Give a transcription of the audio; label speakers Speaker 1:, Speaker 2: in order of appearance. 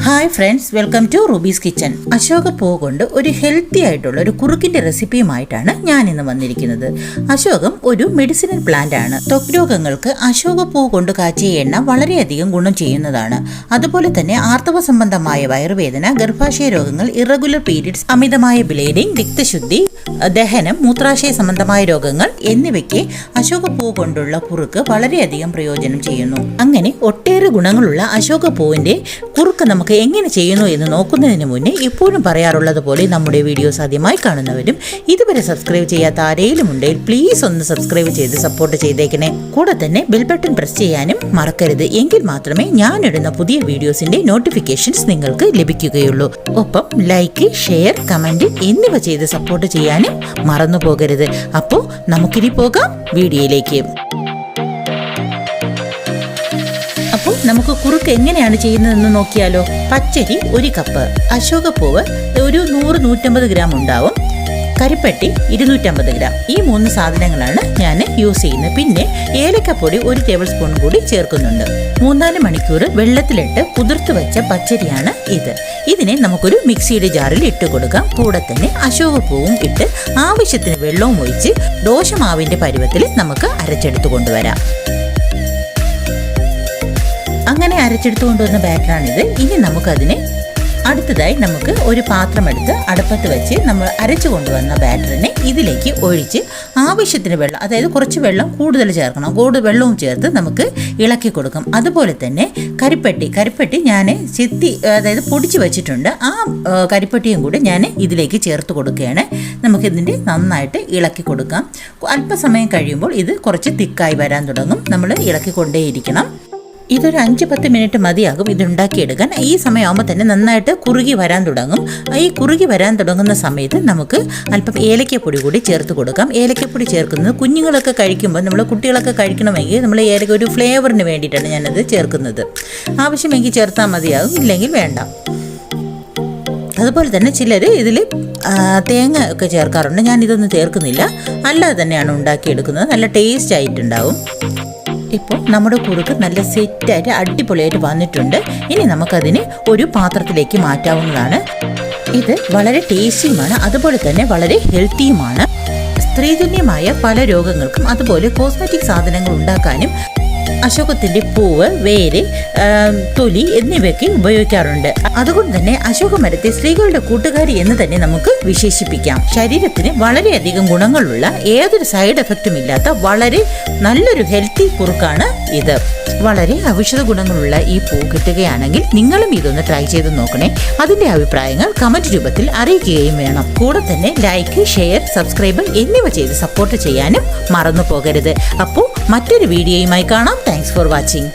Speaker 1: Hi friends, welcome to Ruby's kitchen. അശോക പൂ കൊണ്ട് ഒരു ഹെൽത്തി ആയിട്ടുള്ള ഒരു കുറുക്കിന്റെ റെസിപ്പിയുമായിട്ടാണ് ഞാൻ ഇന്ന് വന്നിരിക്കുന്നത്. അശോകം ഒരു മെഡിസിനൽ പ്ലാന്റ് ആണ്. ത്വക്ക് രോഗങ്ങൾക്ക് അശോക പൂ കൊണ്ട് കാച്ചിയ എണ്ണ വളരെയധികം ഗുണം ചെയ്യുന്നതാണ്. അതുപോലെ തന്നെ ആർത്തവ സംബന്ധമായ വയറുവേദന, ഗർഭാശയ രോഗങ്ങൾ, ഇറഗുലർ പീരിയഡ്സ്, അമിതമായ ബ്ലീഡിംഗ്, രക്തശുദ്ധി, ദഹനം, മൂത്രാശയ സംബന്ധമായ രോഗങ്ങൾ എന്നിവയ്ക്ക് അശോക പൂ കൊണ്ടുള്ള കുറുക്ക് വളരെയധികം പ്രയോജനം ചെയ്യുന്നു. അങ്ങനെ ഒട്ടേറെ ഗുണങ്ങളുള്ള അശോക പൂവിന്റെ കുറുക്ക് നമുക്ക് എങ്ങനെ ചെയ്യുന്നു എന്ന് നോക്കുന്നതിന് മുന്നേ ഇപ്പോഴും പറയാറുള്ളത് പോലെ നമ്മുടെ വീഡിയോസ് ആദ്യമായി കാണുന്നവരും ഇതുവരെ സബ്സ്ക്രൈബ് ചെയ്യാത്ത ആരെങ്കിലും ഉണ്ടെങ്കിൽ പ്ലീസ് ഒന്ന് സബ്സ്ക്രൈബ് ചെയ്ത് സപ്പോർട്ട് ചെയ്തേക്കണേ. കൂടെ തന്നെ ബെൽ ബട്ടൺ പ്രസ് ചെയ്യാനും മറക്കരുത്. എങ്കിൽ മാത്രമേ ഞാൻ ഇടുന്ന പുതിയ വീഡിയോസിന്റെ നോട്ടിഫിക്കേഷൻസ് നിങ്ങൾക്ക് ലഭിക്കുകയുള്ളൂ. ഒപ്പം ലൈക്ക്, ഷെയർ, കമന്റ് എന്നിവ ചെയ്ത് സപ്പോർട്ട് ചെയ്യാനും മറന്നു പോകരുത്. അപ്പോൾ നമുക്കിനി പോകാം വീഡിയോയിലേക്ക്. അപ്പോൾ നമുക്ക് കുറുക്ക് എങ്ങനെയാണ് ചെയ്യുന്നതെന്ന് നോക്കിയാലോ. പച്ചരി 1 കപ്പ്, അശോകപ്പൂവ് ഒരു 100-150 ഗ്രാം ഉണ്ടാവും, കരിപ്പെട്ടി 250 ഗ്രാം. ഈ 3 സാധനങ്ങളാണ് ഞാൻ യൂസ് ചെയ്യുന്നത്. പിന്നെ ഏലക്കപ്പൊടി 1 ടേബിൾ സ്പൂൺ കൂടി ചേർക്കുന്നുണ്ട്. 3-4 മണിക്കൂർ വെള്ളത്തിലിട്ട് കുതിർത്ത് വെച്ച പച്ചരിയാണ് ഇത്. ഇതിനെ നമുക്കൊരു മിക്സിയുടെ ജാറിൽ ഇട്ട് കൊടുക്കാം. കൂടെ തന്നെ അശോകപ്പൂവും ഇട്ട് ആവശ്യത്തിന് വെള്ളവും ഒഴിച്ച് ദോശമാവിന്റെ പരുവത്തിൽ നമുക്ക് അരച്ചെടുത്ത് കൊണ്ടുവരാം. അങ്ങനെ അരച്ചെടുത്തു കൊണ്ടുവന്ന ബാറ്ററാണിത്. ഇനി നമുക്കതിനെ അടുത്തതായി നമുക്ക് ഒരു പാത്രം എടുത്ത് അടുപ്പത്ത് വെച്ച് നമ്മൾ അരച്ചു കൊണ്ടുവന്ന ബാറ്ററിനെ ഇതിലേക്ക് ഒഴിച്ച് ആവശ്യത്തിന് വെള്ളം, അതായത് കുറച്ച് വെള്ളം കൂടുതൽ ചേർക്കണം. കൂടുതൽ വെള്ളവും ചേർത്ത് നമുക്ക് ഇളക്കി കൊടുക്കാം. അതുപോലെ തന്നെ കരിപ്പെട്ടി ഞാൻ അതായത് പൊടിച്ച് വെച്ചിട്ടുണ്ട്. ആ കരിപ്പെട്ടിയും കൂടി ഞാൻ ഇതിലേക്ക് ചേർത്ത് കൊടുക്കുകയാണ്. നമുക്കിതിൻ്റെ നന്നായിട്ട് ഇളക്കി കൊടുക്കാം. അല്പസമയം കഴിയുമ്പോൾ ഇത് കുറച്ച് തിക്കായി വരാൻ തുടങ്ങും. നമ്മൾ ഇളക്കിക്കൊണ്ടേയിരിക്കണം. ഇതൊരു 5-10 മിനിറ്റ് മതിയാകും ഇതുണ്ടാക്കിയെടുക്കാൻ. ഈ സമയമാകുമ്പോൾ തന്നെ നന്നായിട്ട് കുറുകി വരാൻ തുടങ്ങും. ഈ കുറുകി വരാൻ തുടങ്ങുന്ന സമയത്ത് നമുക്ക് അല്പം ഏലക്കപ്പൊടി കൂടി ചേർത്ത് കൊടുക്കാം. ഏലക്കപ്പൊടി ചേർക്കുന്നത് കുഞ്ഞുങ്ങളൊക്കെ കഴിക്കുമ്പോൾ, കുട്ടികളൊക്കെ കഴിക്കണമെങ്കിൽ നമ്മൾ ഒരു ഫ്ലേവറിന് വേണ്ടിയിട്ടാണ് ഞാനത് ചേർക്കുന്നത്. ആവശ്യമെങ്കിൽ ചേർത്താൽ മതിയാകും, ഇല്ലെങ്കിൽ വേണ്ട. അതുപോലെ തന്നെ ചിലർ ഇതിൽ തേങ്ങ ഒക്കെ ചേർക്കാറുണ്ട്. ഞാനിതൊന്നും ചേർക്കുന്നില്ല, അല്ലാതെ തന്നെയാണ് ഉണ്ടാക്കിയെടുക്കുന്നത്. നല്ല ടേസ്റ്റ് ആയിട്ടുണ്ടാവും. ഇപ്പോൾ നമ്മുടെ കുറുക്ക് നല്ല സെറ്റായിട്ട് അടിപൊളിയായിട്ട് വന്നിട്ടുണ്ട്. ഇനി നമുക്കതിനെ ഒരു പാത്രത്തിലേക്ക് മാറ്റാവുന്നതാണ്. ഇത് വളരെ ടേസ്റ്റിയുമാണ്, അതുപോലെ തന്നെ വളരെ ഹെൽത്തിയുമാണ്. സ്ത്രീജന്യമായ പല രോഗങ്ങൾക്കും അതുപോലെ കോസ്മെറ്റിക് സാധനങ്ങൾ ഉണ്ടാക്കാനും അശോകത്തിന്റെ പൂവ്, വേര്, തൊലി എന്നിവയൊക്കെ ഉപയോഗിക്കാറുണ്ട്. അതുകൊണ്ട് തന്നെ അശോക മരത്തെ സ്ത്രീകളുടെ കൂട്ടുകാരി എന്ന് തന്നെ നമുക്ക് വിശേഷിപ്പിക്കാം. ശരീരത്തിന് വളരെയധികം ഗുണങ്ങളുള്ള, ഏതൊരു സൈഡ് എഫക്റ്റും ഇല്ലാത്ത വളരെ നല്ലൊരു ഹെൽത്തി കുറുക്കാണ് ഇത്. വളരെ ഔഷധ ഗുണങ്ങളുള്ള ഈ പൂ കിട്ടുകയാണെങ്കിൽ നിങ്ങളും ഇതൊന്ന് ട്രൈ ചെയ്ത് നോക്കണേ. അതിന്റെ അഭിപ്രായങ്ങൾ കമന്റ് രൂപത്തിൽ അറിയിക്കുകയും വേണം. കൂടെ തന്നെ ലൈക്ക്, ഷെയർ, സബ്സ്ക്രൈബ് എന്നിവ ചെയ്ത് സപ്പോർട്ട് ചെയ്യാനും മറന്നു പോകരുത്. അപ്പോൾ മറ്റൊരു വീഡിയോയുമായി കാണാം. Thanks for watching.